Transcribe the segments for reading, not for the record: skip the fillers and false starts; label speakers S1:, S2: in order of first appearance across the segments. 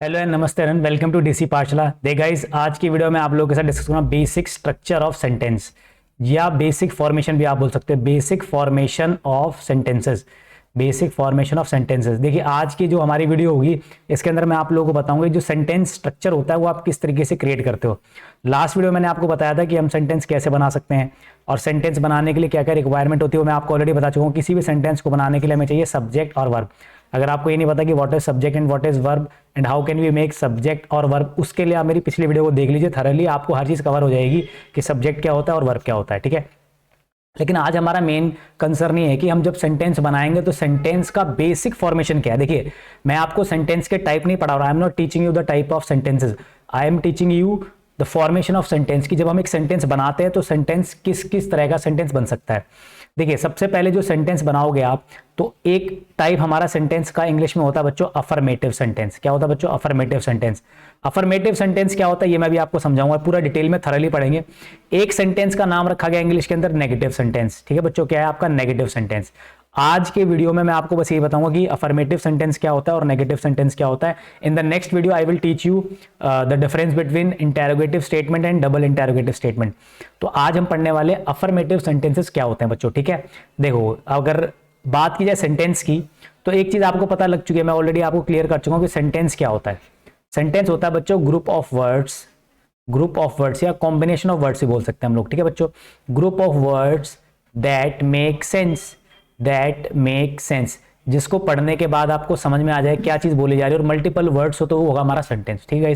S1: Hello and नमस्ते and welcome to DC पाठशाला। दे guys, आज की वीडियो में आप लोगों के साथ डिस्कस करूंगा बेसिक स्ट्रक्चर ऑफ सेंटेंस या बेसिक फॉर्मेशन भी आप बोल सकते हैं। Basic formation of sentences, basic formation of sentences. देखिए, आज की जो हमारी वीडियो होगी इसके अंदर मैं आप लोगों को बताऊंगा जो सेंटेंस स्ट्रक्चर होता है वो आप किस तरीके से क्रिएट करते हो। लास्ट वीडियो मैंने आपको बताया था कि हम सेंटेंस कैसे बना सकते हैं और सेंटेंस बनाने के लिए क्या क्या रिक्वायरमेंट होती है वो मैं आपको ऑलरेडी बता चुका हूँ। किसी भी सेंटेंस को बनाने के लिए हमें चाहिए सब्जेक्ट और वर्ब। अगर आपको ये नहीं पता कि what is subject and what is verb and how can we make subject और वर्ब, उसके लिए आप मेरी पिछली वीडियो को देख लीजिए थरली, आपको हर चीज़ कवर हो जाएगी कि सब्जेक्ट क्या होता है और वर्ब क्या होता है। ठीक है, लेकिन आज हमारा मेन कंसर्न ये है कि हम जब सेंटेंस बनाएंगे तो सेंटेंस का बेसिक फॉर्मेशन क्या है। देखिए, मैं आपको सेंटेंस के टाइप नहीं पढ़ा रहा, I am not teaching you the type of sentences, I am teaching you the formation of sentence. की जब हम एक सेंटेंस बनाते हैं तो सेंटेंस किस किस तरह का सेंटेंस बन सकता है। देखिए, सबसे पहले जो सेंटेंस बनाओगे आप, तो एक टाइप हमारा सेंटेंस का इंग्लिश में होता है बच्चों अफर्मेटिव सेंटेंस। क्या होता है बच्चों? Affirmative sentence. अफर्मेटिव सेंटेंस क्या होता है ये मैं भी आपको समझाऊंगा, पूरा डिटेल में थरली पढ़ेंगे। एक सेंटेंस का नाम रखा गया इंग्लिश के अंदर नेगेटिव सेंटेंस। ठीक है बच्चों, क्या है आपका? Negative sentence. आज के वीडियो में मैं आपको बस ये बताऊंगा कि अफर्मेटिव सेंटेंस क्या होता है और नेगेटिव सेंटेंस क्या होता है। In the next video I will teach you the difference between interrogative statement and double interrogative statement. तो आज हम पढ़ने वाले अफर्मेटिव सेंटेंसेस क्या होते हैं बच्चों। ठीक है, देखो, अगर बात की जाए सेंटेंस की तो एक चीज आपको पता लग चुकी है, मैं ऑलरेडी आपको क्लियर कर चुका हूं कि सेंटेंस क्या होता है। सेंटेंस होता है बच्चों group of words, group of words या कॉम्बिनेशन ऑफ वर्ड्स भी बोल सकते हैं हम लोग। ठीक है बच्चों, group of words that make sense, that make sense, जिसको पढ़ने के बाद आपको समझ में आ जाए क्या चीज बोली जा रही है और मल्टीपल वर्ड्स हो तो वो होगा हमारा सेंटेंस। ठीक है,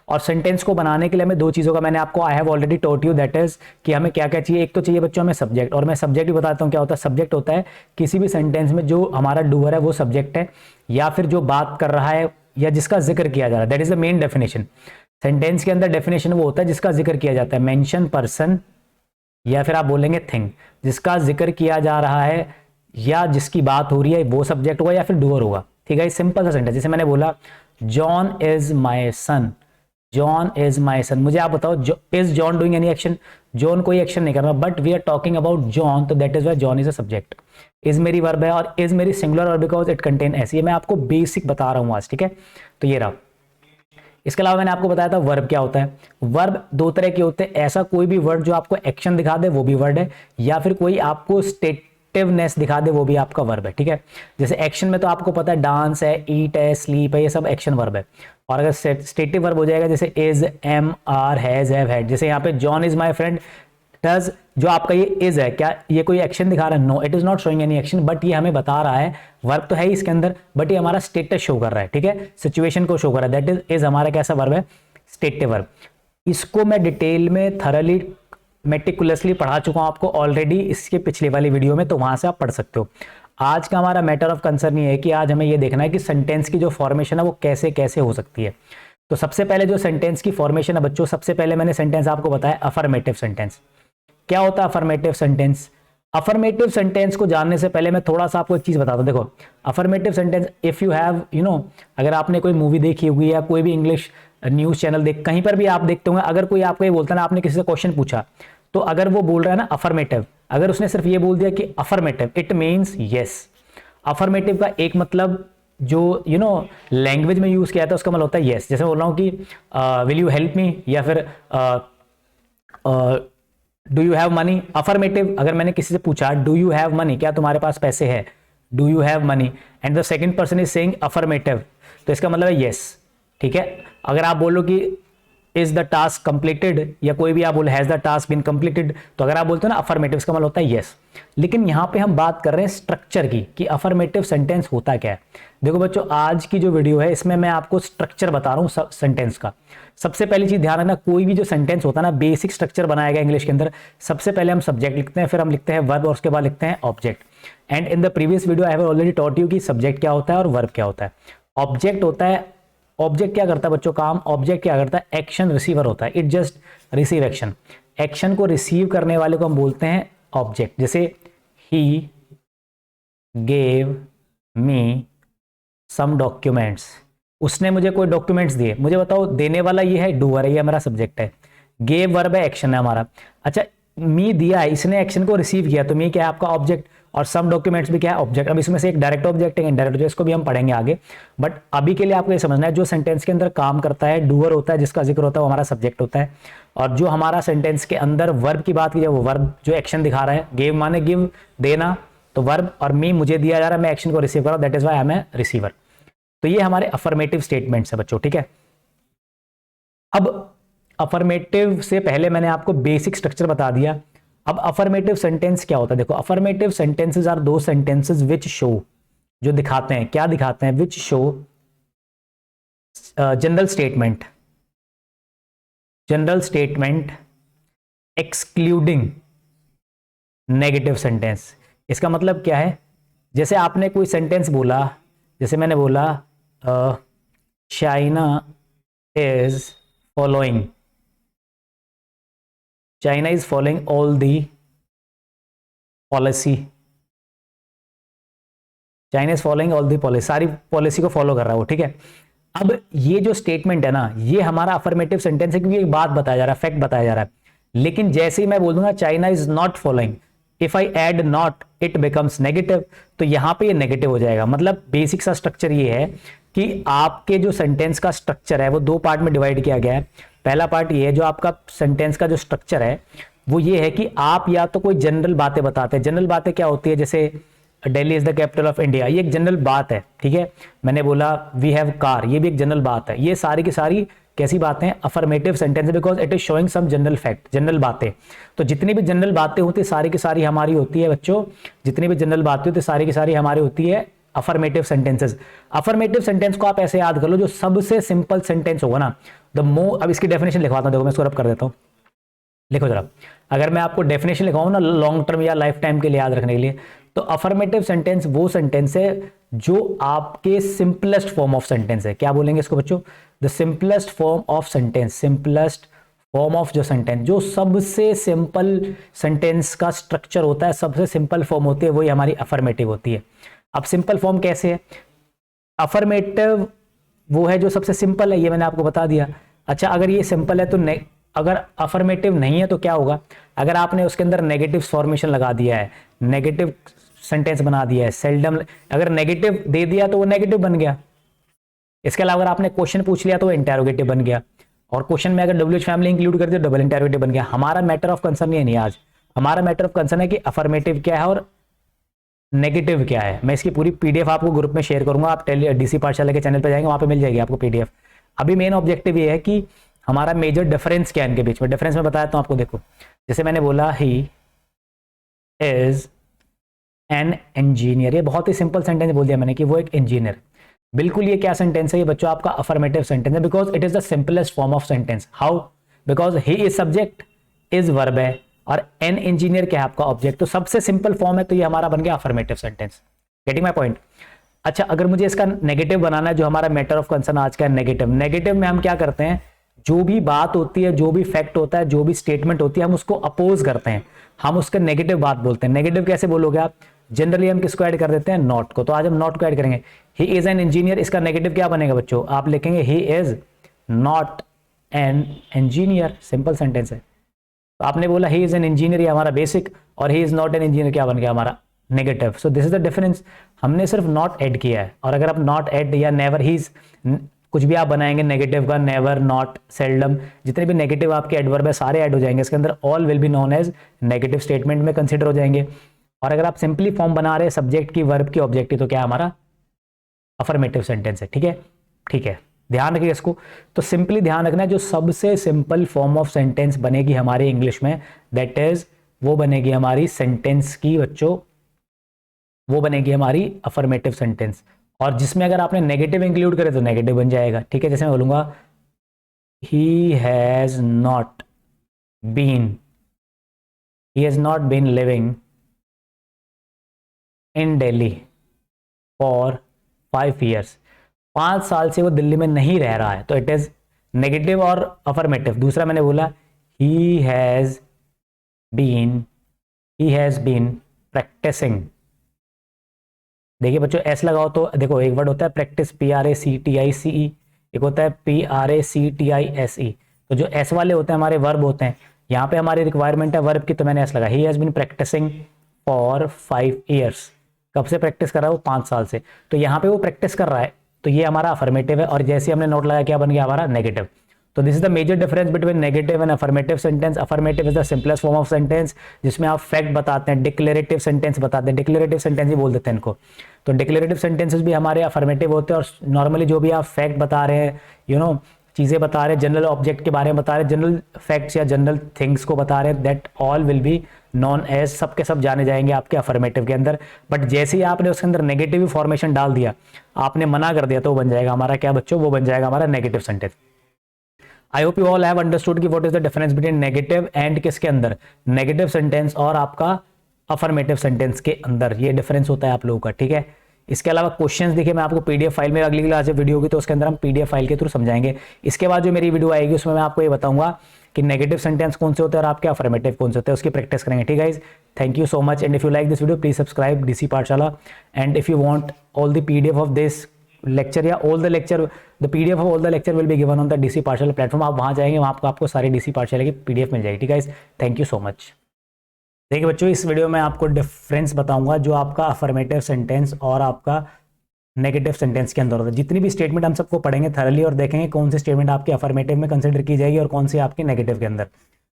S1: और सेंटेंस को बनाने के लिए हमें दो चीजों का मैंने आपको I have already taught you, that is कि हमें क्या क्या चाहिए। एक तो चाहिए बच्चों हमें सब्जेक्ट, और मैं सब्जेक्ट भी बताता हूँ क्या होता है। सब्जेक्ट होता है किसी भी सेंटेंस में जो हमारा डूअर है वो सब्जेक्ट है, या फिर जो बात कर रहा है या जिसका जिक्र किया जा रहा है, that is the main definition. Sentence के अंदर डेफिनेशन वो होता है जिसका जिक्र किया जाता है, मेंशन पर्सन या फिर आप बोलेंगे थिंग। जिसका जिक्र किया जा रहा है या जिसकी बात हो रही है वो सब्जेक्ट होगा या फिर डूअर होगा। ठीक है, सिंपल सा सेंटेंस, जैसे मैंने बोला John is my son, John is my son. मुझे आप बताओ, is John doing any action? John कोई एक्शन नहीं कर रहा, but we are talking about John, तो that is why John is a subject. Is मेरी वर्ब है और इज मेरी सिंगुलर और बिकॉज इट कंटेन एस। ये मैं आपको बेसिक बता रहा हूं आज। ठीक है, तो ये रहा। इसके अलावा मैंने आपको बताया था वर्ब क्या होता है। वर्ब दो तरह के होते हैं, ऐसा कोई भी वर्ड जो आपको एक्शन दिखा दे वो भी वर्ड है, या फिर कोई आपको स्टेटिवनेस दिखा दे वो भी आपका वर्ब है। ठीक है, जैसे एक्शन में तो आपको पता है डांस है, ईट है, स्लीप है, ये सब एक्शन वर्ब है। और अगर स्टेटिव वर्ब हो जाएगा जैसे is, am, are, has, have, had. जैसे यहाँ पे John is my friend, does, जो आपका ये इज है, क्या ये कोई एक्शन दिखा रहा है? No, it is not showing any action, but ये हमें बता रहा है, वर्ब तो है ही इसके अंदर, बट ये हमारा स्टेटस शो कर रहा है। ठीक है, सिचुएशन को शो कर रहा है, दैट इज हमारा कैसा वर्ब है? Stative verb. इसको मैं डिटेल में थरली मेटिकुलसली पढ़ा चुका हूं आपको ऑलरेडी इसके पिछले वाली वीडियो में, तो वहां से आप पढ़ सकते हो। आज का हमारा मैटर ऑफ कंसर्न ये है कि आज हमें ये देखना है कि सेंटेंस की जो फॉर्मेशन है वो कैसे कैसे हो सकती है। तो सबसे पहले जो सेंटेंस की फॉर्मेशन है बच्चों, सबसे पहले मैंने सेंटेंस आपको बताया अफर्मेटिव सेंटेंस। क्या होता है अफर्मेटिव सेंटेंस? अफर्मेटिव सेंटेंस को जानने से पहले मैं थोड़ा सा आपको एक चीज बताता हूं। देखो, affirmative sentence, if you have अगर आपने कोई मूवी देखी होगी या कोई भी इंग्लिश न्यूज चैनल देख, कहीं पर भी आप देखते होंगे, अगर कोई आपको ये बोलता है ना, आपने किसी से क्वेश्चन पूछा, तो अगर वो बोल रहा है ना अफर्मेटिव, अगर उसने सिर्फ ये बोल दिया कि affirmative, it means yes. Affirmative का एक मतलब जो लैंग्वेज में यूज किया जाता है उसका मतलब होता है यस। जैसे बोल रहा हूं कि विल यू हेल्प मी, या फिर do you have money. Affirmative, अगर मैंने किसी से पूछा डू यू हैव मनी, क्या तुम्हारे पास पैसे है? Do you have money, and the second person is saying affirmative, तो इसका मतलब है यस। ठीक है, अगर आप बोलो कि इज द टास्क कंप्लीटेड, या कोई भी आप बोले has the task been completed, तो अगर आप बोलते हो ना अफर्मेटिव, इसका मतलब होता है यस। लेकिन यहां पे हम बात कर रहे हैं स्ट्रक्चर की कि अफर्मेटिव सेंटेंस होता क्या है। देखो बच्चों, आज की जो वीडियो है इसमें मैं आपको स्ट्रक्चर बता रहा हूं सेंटेंस का। सबसे पहली चीज ध्यान रखना, कोई भी जो सेंटेंस होता है ना, बेसिक स्ट्रक्चर बनाया गया इंग्लिश के अंदर। सबसे पहले हम सब्जेक्ट लिखते हैं, फिर हम लिखते हैं वर्ब, और उसके बाद लिखते हैं object. And in the previous video I have already taught you कि सब्जेक्ट क्या होता है और वर्ब क्या होता है। ऑब्जेक्ट होता है, ऑब्जेक्ट क्या करता है बच्चों काम? ऑब्जेक्ट क्या करता है? एक्शन रिसीवर होता है, it just receive action. Action को रिसीव करने वाले को हम बोलते हैं ऑब्जेक्ट। जैसे he gave me some documents, उसने मुझे कोई डॉक्यूमेंट्स दिए। मुझे बताओ, देने वाला ये है डूअर है, ये हमारा सब्जेक्ट है। गेव वर्ब है, एक्शन है हमारा। अच्छा, मी दिया है, इसने एक्शन को रिसीव किया, तो मी क्या है आपका ऑब्जेक्ट, और सम डॉक्यूमेंट्स भी क्या है ऑब्जेक्ट। अब इसमें से एक डायरेक्ट ऑब्जेक्ट है, इनडायरेक्ट ऑब्जेक्ट, इसको भी हम पढ़ेंगे आगे। बट अभी के लिए आपको ये समझना है, जो सेंटेंस के अंदर काम करता है, डूअर होता है, जिसका जिक्र होता है वो हमारा सब्जेक्ट होता है। और जो हमारा सेंटेंस के अंदर वर्ब की बात की जाए, वो वर्ब जो एक्शन दिखा रहा है, गिव माने गिव देना, तो वर्ब, और मी मुझे दिया जा रहा है, मैं एक्शन को रिसीव कर रहा हूं, that is why I am a receiver. तो ये हमारे अफर्मेटिव स्टेटमेंट्स है बच्चों, ठीक है। अब अफर्मेटिव से पहले मैंने आपको बेसिक स्ट्रक्चर बता दिया। अब अफर्मेटिव सेंटेंस क्या होता है, देखो अफर्मेटिव सेंटेंसेस आर दो सेंटेंसेस विच शो, जो दिखाते हैं, क्या दिखाते हैं, which show general statement, general statement excluding negative sentence. इसका मतलब क्या है, जैसे आपने कोई सेंटेंस बोला, जैसे मैंने बोला China is following, China is following all the policy, China is following all the policy, सारी पॉलिसी को फॉलो कर रहा है वो, ठीक है। अब ये जो स्टेटमेंट है ना, ये हमारा अफर्मेटिव सेंटेंस है, क्योंकि एक बात बताया जा रहा है, फैक्ट बताया जा रहा है। लेकिन जैसे ही मैं बोल दूंगा China is not following, if I add not it becomes negative, तो यहां पे ये नेगेटिव हो जाएगा। मतलब बेसिक सा स्ट्रक्चर ये है कि आपके जो सेंटेंस का स्ट्रक्चर है वो दो पार्ट में डिवाइड किया गया है। पहला पार्ट ये है, जो आपका सेंटेंस का जो स्ट्रक्चर है वो ये है कि आप या तो कोई जनरल बातें बताते हैं। जनरल बातें क्या होती है, जैसे Delhi is the capital of India, ये एक जनरल बात है, ठीक है। मैंने बोला वी हैव कार, ये भी एक जनरल बात है। ये सारी की सारी कैसी बातें, affirmative sentence, because it is showing some general fact, general बातें। तो जितनी भी जनरल बातें होती है सारी की सारी हमारी होती है बच्चों, जितनी भी जनरल बातें होती है सारी की सारी हमारी होती है अफर्मेटिव सेंटेंसेस। अफर्मेटिव सेंटेंस को आप ऐसे याद कर लो, जो सबसे सिंपल सेंटेंस होगा ना, द मोर, अब इसकी डेफिनेशन लिखवाता हूं, देखो मैं इसको रब कर देता हूं, लिखो जरा। अगर मैं आपको डेफिनेशन लिखवाऊं ना लॉन्ग टर्म या लाइफ टाइम के लिए याद रखने के लिए, तो अफर्मेटिव सेंटेंस वो सेंटेंस है जो आपके सिंपलेस्ट फॉर्म ऑफ सेंटेंस है। क्या बोलेंगे इसको बच्चों, the simplest form of sentence, simplest form of जो सेंटेंस, जो सबसे सिंपल सेंटेंस का स्ट्रक्चर होता है, सबसे सिंपल फॉर्म होती है, वही हमारी अफर्मेटिव होती है। अब सिंपल फॉर्म कैसे है, अफर्मेटिव वो है जो सबसे सिंपल है, ये मैंने आपको बता दिया। अच्छा, अगर ये सिंपल है तो अगर अफर्मेटिव नहीं है तो क्या होगा, अगर आपने उसके अंदर नेगेटिव फॉर्मेशन लगा दिया है, नेगेटिव सेंटेंस बना दिया है, सेल्डम, अगर नेगेटिव दे दिया तो वो नेगेटिव बन गया। इसके अलावा अगर आपने क्वेश्चन पूछ लिया तो वो इंटेरोगेटिव बन गया, और क्वेश्चन में अगर डब्ल्यूएच फैमिली इंक्लूड कर दिया डबल इंटेरोगेटिव बन गया। हमारा मैटर ऑफ कंसर्न ये नहीं आज, हमारा मैटर ऑफ कंसर्न है कि अफर्मेटिव क्या है और नेगेटिव क्या है। मैं इसकी पूरी पीडीएफ आपको ग्रुप में शेयर करूंगा, आप डीसी पाठशाला के चैनल पर जाएंगे, वहां पे मिल जाएगी आपको पीडीएफ। अभी मेन ऑब्जेक्टिव ये है कि हमारा मेजर डिफरेंस क्या है इनके बीच में। डिफरेंस में बताया तो आपको, देखो जैसे मैंने बोला ही इज एन इंजीनियर, ये बहुत ही सिंपल सेंटेंस बोल दिया मैंने कि वो एक इंजीनियर। बिल्कुल ये क्या सेंटेंस है ये बच्चों, आपका अफर्मेटिव सेंटेंस है, because it is the simplest form of sentence. How, because he is subject, is verb है, और एन इंजीनियर क्या है आपका ऑब्जेक्ट, तो सबसे सिंपल फॉर्म है, तो ये हमारा बन गया affirmative sentence. Getting my point. अच्छा, अगर मुझे इसका नेगेटिव बनाना है, जो हमारा मैटर ऑफ कंसर्न आज का है नेगेटिव, नेगेटिव में हम क्या करते हैं, जो भी बात होती है, जो भी फैक्ट होता है, जो भी स्टेटमेंट होती है, हम उसको अपोज करते हैं, हम उसके नेगेटिव बात बोलते हैं। नेगेटिव कैसे बोलोगे आप, जनरली हम किसको ऐड कर देते हैं, नॉट को। तो आज हम नॉट को ऐड करेंगे। ही इज एन इंजीनियर, इसका नेगेटिव क्या बनेगा बच्चों, आप लिखेंगे he is not an engineer, simple sentence है। तो आपने बोला ही इज एन इंजीनियर, ये हमारा बेसिक, और he is not an engineer क्या बन गया हमारा negative. So this is the difference, हमने सिर्फ नॉट ऐड किया है। और अगर आप नॉट ऐड या नेवर, ही इज कुछ भी आप बनाएंगे नेगेटिव का, नेवर, नॉट, सेल्डम, जितने भी नेगेटिव आपके एडवर्ब है सारे ऐड हो जाएंगे इसके अंदर, all will be known as negative statement में कंसिडर हो जाएंगे। और अगर आप सिंपली फॉर्म बना रहे हैं सब्जेक्ट की, वर्ब की, ऑब्जेक्ट की, तो क्या हमारा अफर्मेटिव सेंटेंस है। ठीक है, ठीक है, ध्यान रखिए इसको। तो सिंपली ध्यान रखना है, जो सबसे सिंपल फॉर्म ऑफ सेंटेंस बनेगी हमारी इंग्लिश में, दैट इज वो बनेगी हमारी सेंटेंस की बच्चों, वो बनेगी हमारी अफर्मेटिव सेंटेंस। और जिसमें अगर आपने नेगेटिव इंक्लूड करे तो नेगेटिव बन जाएगा। ठीक है, जैसे मैं बोलूंगा he has not been living in Delhi for 5 years, 5 साल से वो दिल्ली में नहीं रह रहा है, तो इट इज नेगेटिव और अफर्मेटिव। दूसरा मैंने बोला ही हैज बीन प्रैक्टिसिंग, देखिए बच्चों एस लगाओ तो देखो, एक वर्ड होता है प्रैक्टिस, PRACTICE, एक होता है PRACTISE। तो जो एस वाले होते हैं हमारे वर्ब होते हैं, यहाँ पे हमारी रिक्वायरमेंट है वर्ब की, तो मैंने ऐसा लगा he has been practicing for 5 years. कब से प्रैक्टिस कर रहा है वो? 5 साल से। तो यहाँ पे वो प्रैक्टिस कर रहा है, तो ये हमारा अफर्मेटिव है। और जैसे हमने नोट लगाया क्या बन गया हमारा? नेगेटिव। तो this is the major difference between negative and affirmative sentence. Affirmative is the simplest form of sentence जिसमें आप फैक्ट बताते हैं, डिक्लेरेटिव सेंटेंस बताते हैं, डिक्लेरेटिव सेंटेंस ही बोल देते हैं इनको। तो डिक्लेरेटिव सेंटेंसेस भी हमारे अफर्मेटिव होते हैं, और नॉर्मली जो भी आप फैक्ट बता रहे हैं, चीज़ें बता रहे हैं, जनरल ऑब्जेक्ट के बारे में बता रहे हैं, जनरल फैक्ट्स या जनरल थिंग्स को बता रहे हैं, that all will be known as, सब के सब जाने जाएंगे आपके अफर्मेटिव के अंदर। बट जैसे ही आपने उसके अंदर नेगेटिव फॉर्मेशन डाल दिया, आपने मना कर दिया, तो वो बन जाएगा हमारा क्या बच्चों? वो बन जाएगा हमारा negative sentence. I hope you all have understood कि what is the difference between negative and किसके अंदर? नेगेटिव सेंटेंस और आपका अफर्मेटिव सेंटेंस के अंदर ये डिफरेंस होता है आप लोगों का, ठीक है। इसके अलावा क्वेश्चंस देखिए मैं आपको पीडीएफ फाइल में, अगली क्लास वीडियो होगी तो उसके अंदर हम पीडीएफ फाइल के थ्रू समझाएंगे। इसके बाद जो मेरी वीडियो आएगी उसमें मैं आपको ये बताऊंगा कि नेगेटिव सेंटेंस कौन से होते हैं और आपके अफर्मेटिव कौन से होते हैं, उसकी प्रैक्टिस करेंगे, ठीक है guys. Thank you so much, and if you like this video please subscribe DC Pathshala, and if you want all the PDF of this lecture या all the lecture, the PDF of all the lecture will be given on the DC Pathshala platform. आप वहां जाएंगे, वहां आपको सारी DC पाठशाला की PDF मिल जाएगी, ठीक है guys. Thank you so much. देखिए बच्चों, इस वीडियो में आपको डिफरेंस बताऊंगा जो आपका अफर्मेटिव सेंटेंस और आपका नेगेटिव सेंटेंस के अंदर होता है। जितनी भी स्टेटमेंट हम सबको पढ़ेंगे थरली और देखेंगे कौन सी स्टेटमेंट आपके अफर्मेटिव में कंसिडर की जाएगी और कौन सी आपके नेगेटिव के अंदर।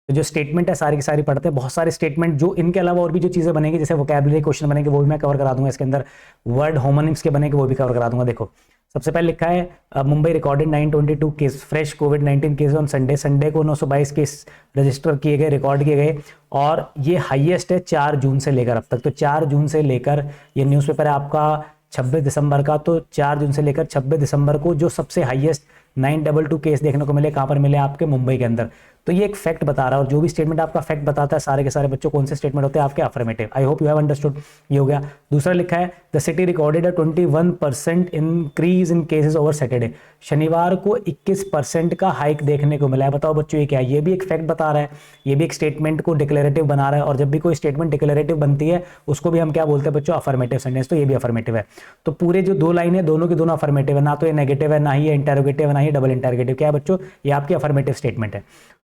S1: तो जो स्टेटमेंट है सारी की सारी पढ़ते हैं, बहुत सारे स्टेटमेंट जो इनके अलावा और भी जो चीज़ें बनेंगी, जैसे वोकैबुलरी क्वेश्चन बनेंगे वो भी मैं कवर करा दूंगा इसके अंदर, वर्ड होमोनिम्स के बनेंगे वो भी कवर करा दूंगा। देखो सबसे पहले लिखा है Mumbai recorded 922 case fresh covid case on Sunday. Sunday को 922 केस रजिस्टर किए गए, रिकॉर्ड किए गए, और ये हाईएस्ट है 4 जून से लेकर अब तक। तो 4 जून से लेकर, ये न्यूज़पेपर है आपका 26 दिसंबर का, तो 4 जून से लेकर 26 दिसंबर को जो सबसे हाईएस्ट 922 केस देखने को मिले, कहाँ पर मिले? आपके मुंबई के अंदर। तो ये एक फैक्ट बता रहा है, और जो भी स्टेटमेंट आपका फैक्ट बताता है सारे के सारे बच्चों कौन से स्टेटमेंट होते हैं? आपके affirmative. I hope you have understood. ये हो गया। दूसरा लिखा है the city recorded a 21% increase in cases over Saturday. शनिवार को 21% का हाइक देखने को मिला है। बताओ बच्चों ये क्या है? ये भी एक फैक्ट बता रहा है, ये भी एक स्टेटमेंट को डिक्लेरेटिव बना रहा है, और जब भी कोई स्टेटमेंट डिक्लेरेटिव बनती है उसको भी हम क्या बोलते हैं बच्चों? Affirmative sentence. तो ये भी अफर्मेटिव है। तो पूरे जो 2 लाइन है दोनों की दोनों अफर्मेटिव है, ना तो ये नेगेटिव है, ना ही ये इंटरोगेटिव है, ना ही डबल इंटरोगेटिव। क्या है बच्चों? ये आपकी अफर्मेटिव स्टेटमेंट है।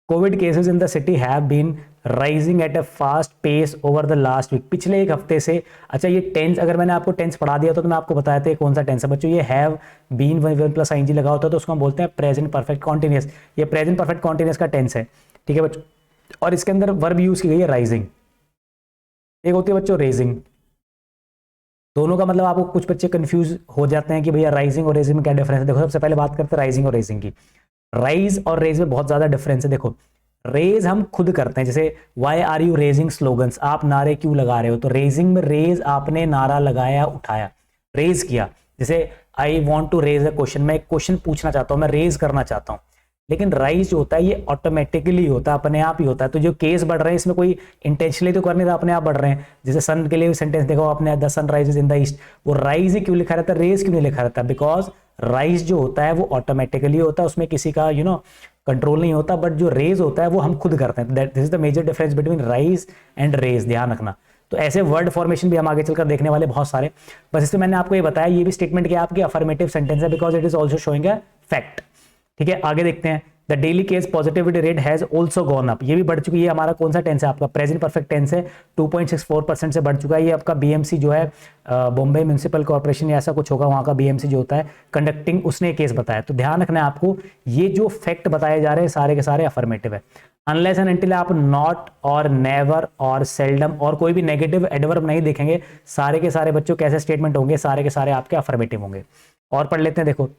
S1: Covid cases in the city have been rising at a fast pace over the last week. पिछले एक हफ्ते से। अच्छा ये टेंस, अगर मैंने आपको टेंस पढ़ा दिया तो मैं आपको बताया था कौन सा टेंस है बच्चों? ये हैव बीन 1 प्लस आईएनजी लगा होता है तो उसको हम बोलते हैं प्रेजेंट परफेक्ट कॉन्टिन्यूअस। ये प्रेजेंट परफेक्ट कॉन्टिन्यूअस का टेंस है, ठीक है बच्चों। और इसके अंदर वर्ब यूज की गई है राइजिंग, एक होती है बच्चों रेजिंग। दोनों का मतलब आपको कुछ बच्चे कंफ्यूज हो जाते हैं कि भैया राइजिंग और रेजिंग में क्या डिफरेंस है। देखो सबसे पहले बात करते हैं राइजिंग और रेजिंग की। राइज और रेज में बहुत ज्यादा डिफरेंस है। देखो रेज हम खुद करते हैं, जैसे why are you raising slogans, आप नारे क्यों लगा रहे हो? तो रेजिंग में रेज आपने नारा लगाया, उठाया, रेज किया। जैसे I want to raise a question, मैं एक क्वेश्चन पूछना चाहता हूं, मैं रेज करना चाहता हूं। लेकिन राइज जो होता है ये ऑटोमेटिकली होता है, अपने आप ही होता है। तो जो केस बढ़ रहे हैं इसमें कोई इंटेंशनली तो कर नहीं रहा, अपने आप बढ़ रहे हैं। जैसे सन के लिए सेंटेंस देखो आपने, the sun rises in the east, वो राइज ही क्यों लिखा रहता है, रेज क्यों नहीं लिखा रहता? बिकॉज राइज जो होता है वो ऑटोमेटिकली होता है, उसमें किसी का कंट्रोल नहीं होता। बट जो रेज होता है वो हम खुद करते हैं। This is the major difference between rise and raise, ध्यान रखना। तो ऐसे वर्ड फॉर्मेशन भी हम आगे चलकर देखने वाले बहुत सारे। बस इसमें मैंने आपको ये बताया, ये भी स्टेटमेंट क्या आपकी अफर्मेटिव सेंटेंस है, because it is also showing a fact, ठीक है। आगे देखते हैं। The daily case positivity rate has also gone up, ये भी बढ़ चुकी है। हमारा कौन सा टेंस है? आपका प्रेजेंट परफेक्ट टेंस है, 2.64% से बढ़ चुका है। ये आपका बीएमसी जो है, बॉम्बे म्यूनिसिपल कॉर्पोरेशन या ऐसा कुछ होगा, वहाँ का बीएमसी जो होता है कंडक्टिंग, उसने केस बताया। तो ध्यान रखना है आपको, ये जो फैक्ट बताए जा रहे हैं सारे के सारे अफर्मेटिव है। अनलेस एंड अनटिल आप नॉट और नेवर और सेल्डम और कोई भी नेगेटिव एडवर्ब नहीं देखेंगे, सारे के सारे बच्चों कैसे स्टेटमेंट होंगे? सारे के सारे आपके अफर्मेटिव होंगे। और पढ़ लेते हैं, देखो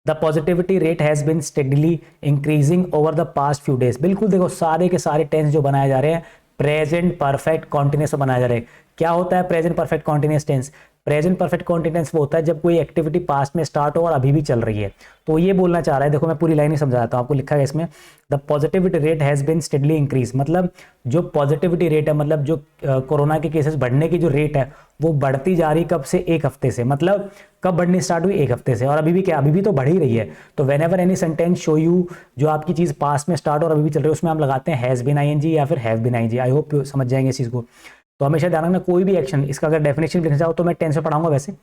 S1: the positivity rate has been steadily increasing over the past few days. बिल्कुल देखो सारे के सारे टेंस जो बनाए जा रहे हैं प्रेजेंट परफेक्ट कॉन्टिन्यूअस बनाए जा रहे हैं। क्या होता है present perfect continuous tense? Present perfect continuous वो होता है जब कोई एक्टिविटी पास्ट में स्टार्ट हो और अभी भी चल रही है। तो ये बोलना चाह रहा है, देखो मैं पूरी लाइन ही समझाता हूँ आपको। लिखा है इसमें the positivity rate has been steadily increase, मतलब जो पॉजिटिविटी रेट है, मतलब जो कोरोना के केसेस बढ़ने की जो रेट है वो बढ़ती जा रही। कब से? 1 हफ्ते से। मतलब कब बढ़नी स्टार्ट हुई? 1 हफ्ते से। और अभी भी क्या? अभी भी तो बढ़ ही रही है। तो when ever any sentence show you, जो आपकी चीज पास्ट में स्टार्ट और अभी भी चल रही है, उसमें हम लगाते हैं हैज बिन आईएनजी या फिर have been ING. I hope समझ जाएंगे इस चीज को। तो हमेशा ध्यान रखना कोई भी एक्शन, इसका अगर डेफिनेशन लिखना चाहो तो मैं 10 से पढ़ाऊंगा वैसे।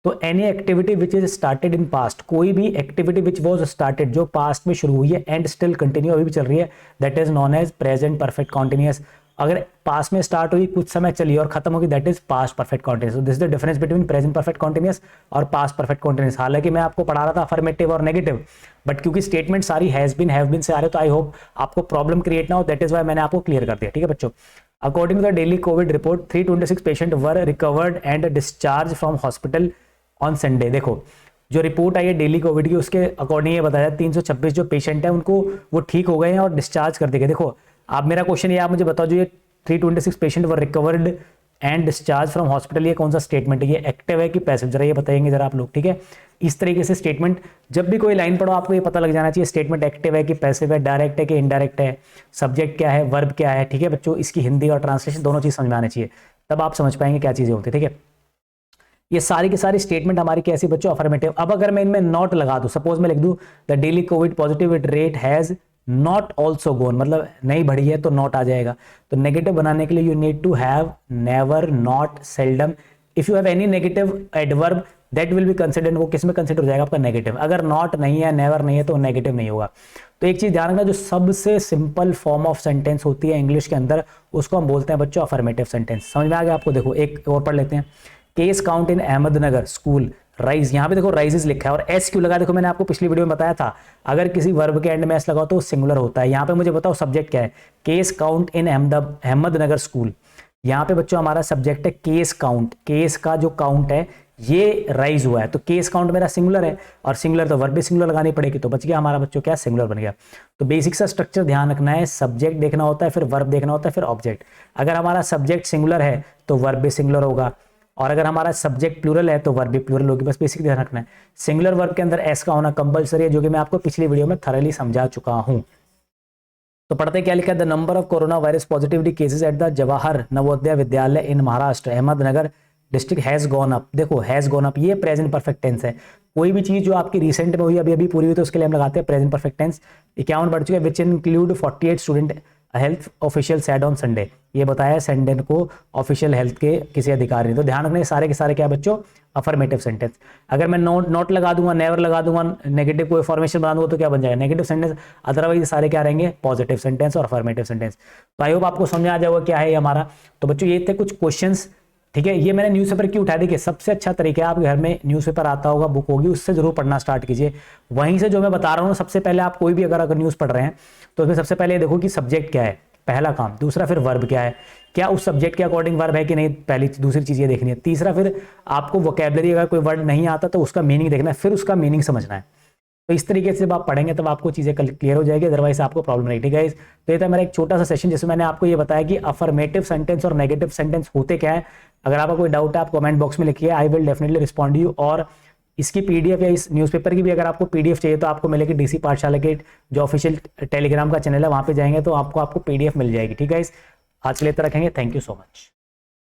S1: तो any activity which is started in past, कोई भी एक्टिविटी विच वॉज स्टार्टेड जो पास्ट में शुरू हुई है एंड स्टिल कंटिन्यू अभी भी चल रही है, that is known as present perfect continuous. अगर पास्ट में स्टार्ट हुई, कुछ समय चली और खत्म होगी, that is past perfect continuous. This is the difference between present perfect continuous और पास्ट परफेक्ट कॉन्टिन्यूस। हालांकि मैं आपको पढ़ा रहा था अफर्मेटिव और नेगेटिव, बट क्योंकि स्टेटमेंट सारी हैज बीन हैव बीन से आ रहे, तो आई होप आपको प्रॉब्लम क्रिएट ना हो, दैट इज वाई मैंने आपको क्लियर कर दिया। ठीक है बच्चों, according to the daily covid report 326 patient were recovered and discharge from hospital on Sunday. देखो जो रिपोर्ट आई है डेली कोविड की, उसके अकॉर्डिंग ये बताया 326 जो पेशेंट है उनको वो ठीक हो गए हैं और डिस्चार्ज कर दिए गए। देखो आप, मेरा क्वेश्चन ये, आप मुझे बताओ जो ये 326 patient were recovered and discharge from hospital, ये कौन सा स्टेटमेंट है? ये एक्टिव है कि पैसिव? जरा ये बताएंगे जरा आप लोग। ठीक है, इस तरीके से स्टेटमेंट, जब भी कोई लाइन पढ़ो आपको ये पता लग जाना चाहिए स्टेटमेंट एक्टिव है कि पैसिव है, डायरेक्ट है कि इनडायरेक्ट है, सब्जेक्ट क्या है, वर्ब क्या है। ठीक है बच्चों, इसकी हिंदी और ट्रांसलेशन दोनों चीज समझ में आनी चाहिए, तब आप समझ पाएंगे क्या चीजें होती है। ठीक है, ये सारी की सारी स्टेटमेंट हमारी कैसी बच्चों? अफर्मेटिव। अब अगर मैं इनमें नॉट लगा दूं, सपोज मैं लिख दूं the daily Covid positivity rate has not also gonna, मतलब नहीं बढ़ी है तो नॉट आ जाएगा। तो नेगेटिव बनाने के लिए you need to have never, not, seldom. If you have any negative adverb that will be considered, वो किस में कंसिडर हो जाएगा? आपका नेगेटिव। अगर नॉट नहीं है, नेवर नहीं है, तो नेगेटिव नहीं होगा। तो एक चीज ध्यान रखना, जो सबसे सिंपल फॉर्म ऑफ सेंटेंस होती है इंग्लिश के अंदर, उसको हम बोलते हैं बच्चों अफर्मेटिव सेंटेंस। समझ में आ गया आपको? देखो एक और पढ़ लेते हैं। Case count in Ahmednagar school rise, यहाँ पे देखो राइजेस लिखा है और एस क्यों लगा? देखो मैंने आपको पिछली वीडियो में बताया था, अगर किसी वर्ब के एंड में एस लगाओ तो सिंगुलर होता है। यहाँ पे मुझे बताओ सब्जेक्ट क्या है? Case count in Ahmednagar school. यहाँ पे बच्चों हमारा सब्जेक्ट है केस काउंट, केस का जो काउंट है ये राइज हुआ है, तो केस काउंट मेरा सिंगुलर है और सिंगुलर तो वर्ब भी सिंगुलर लगानी पड़ेगी, तो बच गया हमारा बच्चों क्या? सिंगुलर बन गया। तो बेसिक सा स्ट्रक्चर ध्यान रखना है, सब्जेक्ट देखना होता है, फिर वर्ब देखना होता है, फिर ऑब्जेक्ट। अगर हमारा सब्जेक्ट सिंगुलर है तो वर्ब भी सिंगुलर होगा, और अगर हमारा सब्जेक्ट प्लूरल है तो वर्ब भी प्लूरल होगी। बस बेसिक ध्यान रखना है। सिंगुलर वर्ब के अंदर एस का होना कंपलसरी है, जो कि मैं आपको पिछली वीडियो में थरली समझा चुका हूं। तो पढ़ते क्या लिखा है? The number of corona virus positivity cases at the Jawahar Navodaya Vidyalaya in Maharashtra Ahmednagar district has gone up. देखो हैज गॉन अप, ये प्रेजेंट परफेक्ट टेंस है। कोई भी चीज जो आपकी रिसेंट में हुई, अभी अभी पूरी हुई, तो उसके लिए हम लगाते हैं प्रेजेंट परफेक्ट टेंस। 51 बढ़ चुके हैं, which include 48 student health official sad on Sunday. ये बताया संडे को ऑफिशियल हेल्थ के किसी अधिकारी ने। तो ध्यान रखना सारे के सारे क्या बच्चों? Affirmative sentence. अगर मैं नॉट लगा दूंगा, नेवर लगा दूंगा, नेगेटिव कोई फॉर्मेशन बना दूंगा तो क्या बन जाएगा? Negative sentence. अदरवाइज सारे क्या रहेंगे? पॉजिटिव सेंटेंस और अफर्मेटिव सेंटेंस। तो आई होप आपको समझ आ जाएगा क्या है हमारा। तो बच्चों ये थे कुछ क्वेश्चंस। ठीक है, ये मैंने न्यूज़पेपर क्यों उठाया? देखिए सबसे अच्छा तरीका है, आप घर में न्यूज़पेपर आता होगा, बुक होगी, उससे जरूर पढ़ना स्टार्ट कीजिए। वहीं से जो मैं बता रहा हूँ, सबसे पहले आप कोई भी अगर न्यूज़ पढ़ रहे हैं तो उसमें सबसे पहले देखो कि सब्जेक्ट क्या है, पहला काम। दूसरा फिर वर्ब क्या है, क्या उस सब्जेक्ट के अकॉर्डिंग वर्ब है कि नहीं, पहली दूसरी चीज ये देखनी है। तीसरा फिर आपको वोकैबुलरी, अगर कोई वर्ड नहीं आता तो उसका मीनिंग देखना है, फिर उसका मीनिंग समझना है। तो इस तरीके से जब आप पढ़ेंगे तब आपको चीजें क्लियर हो जाएगी, अदरवाइज आपको प्रॉब्लम रहेगी। ठीक है, तो ये था मेरा एक छोटा सा सेशन जिसमें मैंने आपको ये बताया कि अफर्मेटिव सेंटेंस और नेगेटिव सेंटेंस होते क्या है। अगर आपका कोई डाउट है आप कमेंट बॉक्स में लिखिए, I will definitely respond you. और इसकी पीडीएफ या इस न्यूज़पेपर की भी अगर आपको पीडीएफ चाहिए तो आपको मिलेगी डीसी पाठशाला के जो ऑफिशियल टेलीग्राम का चैनल है, वहां पे जाएंगे तो आपको पीडीएफ मिल जाएगी। ठीक है, आज के लिए इतना रखेंगे। Thank you so much.